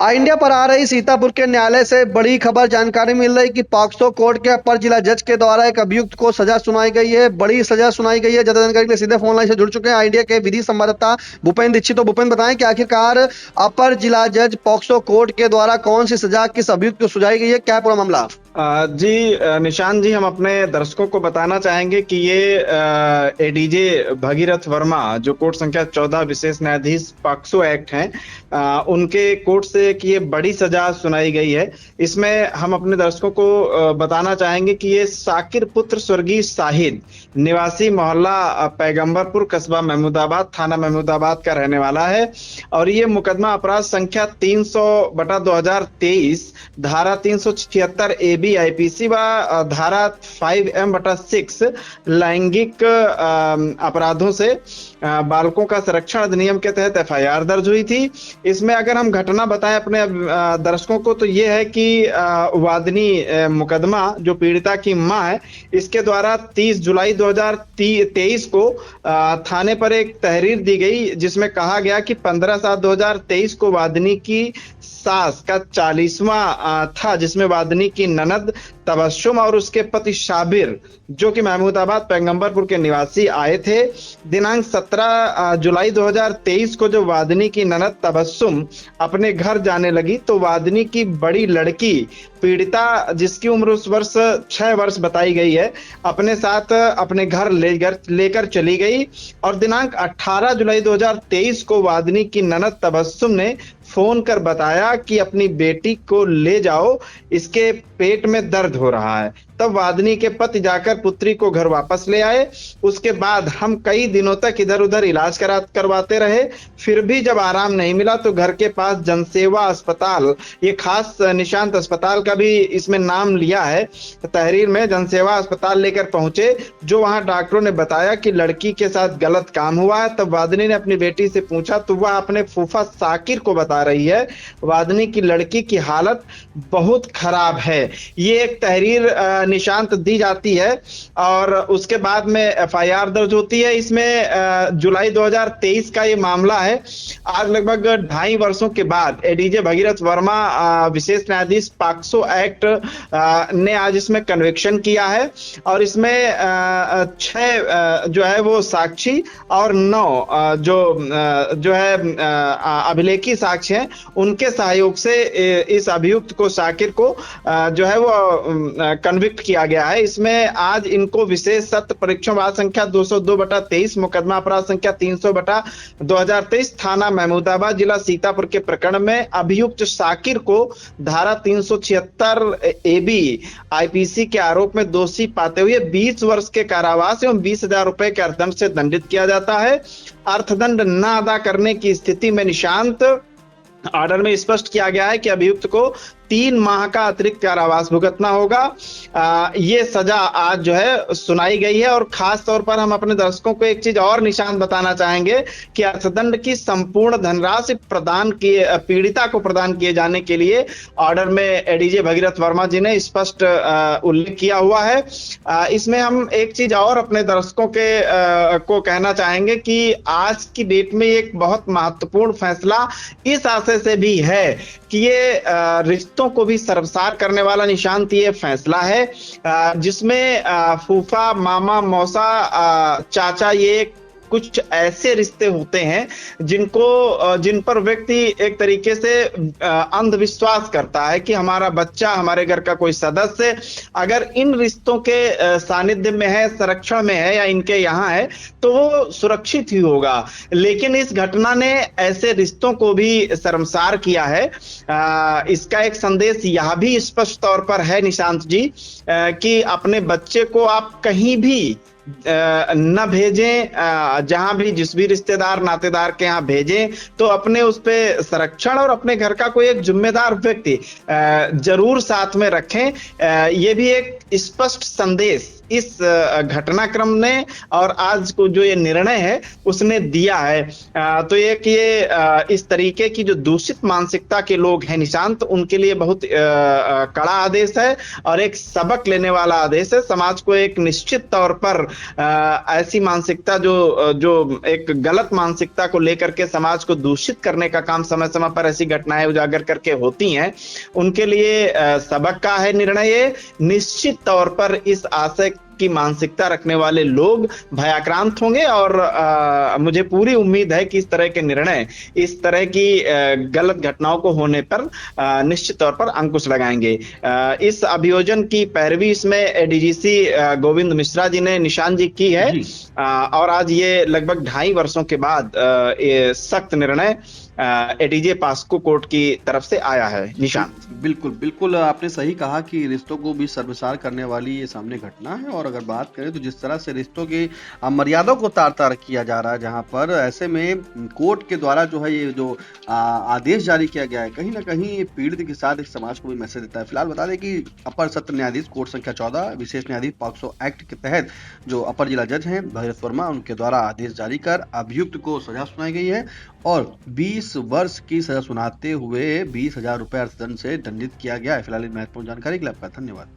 India पर आ रही सीतापुर के न्यायालय से बड़ी खबर जानकारी मिल रही कि पॉक्सो कोर्ट के अपर जिला जज के द्वारा एक अभियुक्त को सजा सुनाई गई है। बड़ी सजा सुनाई गई है। ज्यादा जानकारी के लिए सीधे फोन लाइन से जुड़ चुके हैं इंडिया के विधि संवाददाता भूपेंद्र दीक्षित। तो भूपेंद्र, बताएं कि आखिरकार अपर जिला जज पॉक्सो कोर्ट के द्वारा कौन सी सजा किस अभियुक्त को सुझाई गई है, क्या पूरा मामला? जी निशांत जी, हम अपने दर्शकों को बताना चाहेंगे कि ये एडीजे भगीरथ वर्मा जो कोर्ट संख्या 14 विशेष न्यायाधीश पॉक्सो एक्ट हैं, उनके कोर्ट से एक ये बड़ी सजा सुनाई गई है। इसमें हम अपने दर्शकों को बताना चाहेंगे कि ये साकिर पुत्र स्वर्गीय शाहिद निवासी मोहल्ला पैगंबरपुर, कस्बा महमूदाबाद, थाना महमूदाबाद का रहने वाला है और ये मुकदमा अपराध संख्या 300/2023 धारा 376 AB आईपीसी व धारा 5M/6 लैंगिक अपराधों से बालकों का संरक्षण अधिनियम के तहत एफआईआर दर्ज हुई थी। इसमें अगर हम घटना बताएं अपने दर्शकों को तो ये है कि वादनी मुकदमा जो पीड़िता की मां है, इसके द्वारा 30 जुलाई 2023 को थाने पर एक तहरीर दी गई जिसमें कहा गया कि 15/7/2023 को वादनी की सास का 40वां था, जिसमें वादनी की ननद तबस्सुम और उसके पति शाबिर जो कि महमूदाबाद पैगंबरपुर के निवासी आए थे। दिनांक 17 जुलाई 2023 को जो वादनी की ननद तबस्सुम अपने घर जाने लगी तो वादनी की बड़ी लड़की पीड़िता, जिसकी उम्र उस वर्ष 6 वर्ष बताई गई है, अपने साथ अपने घर लेकर चली गई और दिनांक 18 जुलाई 2023 को वादनी की ननद तबस्सुम ने फोन कर बताया कि अपनी बेटी को ले जाओ, इसके पेट में दर्द हो रहा है। तब वादनी के पति जाकर पुत्री को घर वापस ले आए। उसके बाद हम कई दिनों तक इधर उधर इलाज करवाते रहे, फिर भी जब आराम नहीं मिला तो घर के पास जनसेवा अस्पताल, ये खास निशांत अस्पताल का भी इसमें नाम लिया है तहरीर में, जनसेवा अस्पताल लेकर पहुंचे। जो वहां डॉक्टरों ने बताया कि लड़की के साथ गलत काम हुआ है। तब वादनी ने अपनी बेटी से पूछा तो वह अपने फूफा साकिर को बता रही है वादनी की लड़की की हालत बहुत खराब है। ये एक तहरीर निशांत दी जाती है और उसके बाद में एफआईआर दर्ज होती है। इसमें जुलाई 2023 का ये मामला है। आज लगभग 2.5 वर्षों के बाद एडीजे भगीरथ वर्मा विशेष न्यायाधीश पॉक्सो एक्ट ने आज इसमें कन्विक्शन किया है और इसमें 6 जो है वो साक्षी और 9 जो है अभिलेखी साक्ष्य हैं, उनके सहयोग से इस अभियुक्त को शाकिर को जो है वो कन्विक्ट किया गया है। इसमें आज इनको विशेष सत्र परीक्षण वाद संख्या 202/23 मुकदमा अपराध संख्या 300/2023 थाना महमूदाबाद जिला सीतापुर के प्रकरण में अभियुक्त शाकिर को धारा 376 AB आईपीसी के आरोप में दोषी पाते हुए 20 वर्ष के कारावास एवं 20,000 रुपए के अर्थदंड से दंडित किया जाता है। अर्थदंड न अदा करने की स्थिति में निशांत ऑर्डर में स्पष्ट किया गया है कि अभियुक्त को 3 माह का अतिरिक्त कारावास भुगतना होगा। ये सजा आज जो है सुनाई गई है और खास तौर पर हम अपने दर्शकों को एक चीज और निशान बताना चाहेंगे कि अर्थदंड की संपूर्ण धनराशि पीड़िता को प्रदान किए जाने के लिए ऑर्डर में एडीजे भगीरथ वर्मा जी ने स्पष्ट उल्लेख किया हुआ है। इसमें हम एक चीज और अपने दर्शकों को कहना चाहेंगे कि आज की डेट में एक बहुत महत्वपूर्ण फैसला इस आशय से भी है कि ये रिश्तों को भी शर्मसार करने वाला निशांत ये फैसला है, जिसमें फूफा, मामा, मौसा, चाचा, ये कुछ ऐसे रिश्ते होते हैं जिन पर व्यक्ति एक तरीके से अंधविश्वास करता है कि हमारा बच्चा, हमारे घर का कोई सदस्य अगर इन रिश्तों के सानिध्य में है, संरक्षण में है या इनके यहाँ है तो वो सुरक्षित ही होगा। लेकिन इस घटना ने ऐसे रिश्तों को भी शर्मसार किया है। इसका एक संदेश यह भी स्पष्ट तौर पर है निशांत जी कि अपने बच्चे को आप कहीं भी न भेजें, जहां भी जिस भी रिश्तेदार नातेदार के यहाँ भेजें तो अपने उस पे संरक्षण और अपने घर का कोई एक जिम्मेदार व्यक्ति जरूर साथ में रखें। ये भी एक स्पष्ट संदेश इस घटनाक्रम ने और आज को जो ये निर्णय है उसने दिया है। तो एक ये इस तरीके की जो दूषित मानसिकता के लोग हैं निशांत, उनके लिए बहुत कड़ा आदेश है और एक सबक लेने वाला आदेश है। समाज को एक निश्चित तौर पर ऐसी मानसिकता जो एक गलत मानसिकता को लेकर के समाज को दूषित करने का काम समय समय पर ऐसी घटनाएं उजागर करके होती हैं, उनके लिए सबक का है निर्णय। ये निश्चित तौर पर इस आशय की मानसिकता रखने वाले लोग भयाक्रांत होंगे और मुझे पूरी उम्मीद है कि इस तरह के निर्णय, इस तरह की गलत घटनाओं को होने पर निश्चित तौर पर अंकुश लगाएंगे। इस अभियोजन की पैरवी इसमें एडीजीसी गोविंद मिश्रा जी ने, निशांत जी, की है और आज ये लगभग 2.5 वर्षों के बाद ये सख्त निर्णय एडीजे पास्को कोर्ट की तरफ से आया है। निशांत, बिल्कुल बिल्कुल आपने सही कहा कि रिश्तों को भी शर्मसार करने वाली ये सामने घटना है। और अगर बात करें तो जिस तरह से रिश्तों की मर्यादा को तार तार किया जा रहा है, जहां पर ऐसे में कोर्ट के द्वारा जो है ये जो आदेश जारी किया गया है, कहीं ना कहीं ये पीड़ित के साथ एक समाज को भी मैसेज देता है। फिलहाल बता दें कि अपर सत्र न्यायाधीश कोर्ट संख्या 14 विशेष न्यायाधीश पॉक्सो एक्ट के तहत जो अपर जिला जज हैं भगीरथ वर्मा, उनके द्वारा आदेश जारी कर अभियुक्त को सजा सुनाई गई है और 20 वर्ष की सजा सुनाते हुए 20,000 रुपए अर्थदंड से दंडित किया गया है। फिलहाल महत्वपूर्ण जानकारी के लिए आपका धन्यवाद।